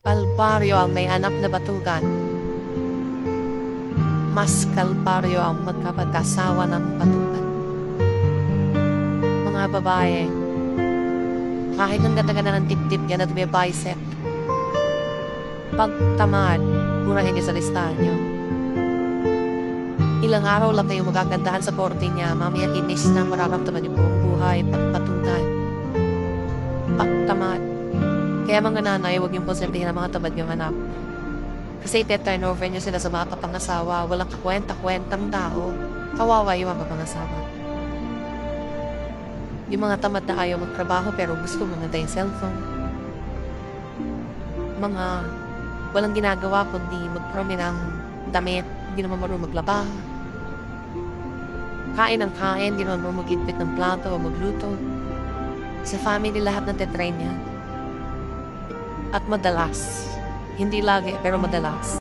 Kalbaryo ang may anak na batugan. Mas kalbaryo ang magkapag-asawa ng batugan. Mga babae, kahit ang ganda-ganda ng tip-tip yan at may bicep, pag tamad, burahin niyo sa listahan niyo. Ilang araw lang kayo magagandahan sa korte niya, mamaya inis na mararamdaman yung buong buhay, pagpatugan. Pagtamad. Kaya mga nanay, huwag yung posiblihin ang mga tamad yung anak. Kasi ite-turnover niyo sila sa mga kapangasawa, walang kakwenta-kwentang tao. Kawawa yung mga kapangasawa. Yung mga tamad na ayaw magtrabaho pero gusto mananda yung cellphone. Mga walang ginagawa kundi magpromi ng damit, hindi naman marunong maglaba. Kain ng kain, hindi naman marunong magigpit ng plato o magluto. Sa family lahat na tetrain niya. At madalas, hindi lagi pero madalas,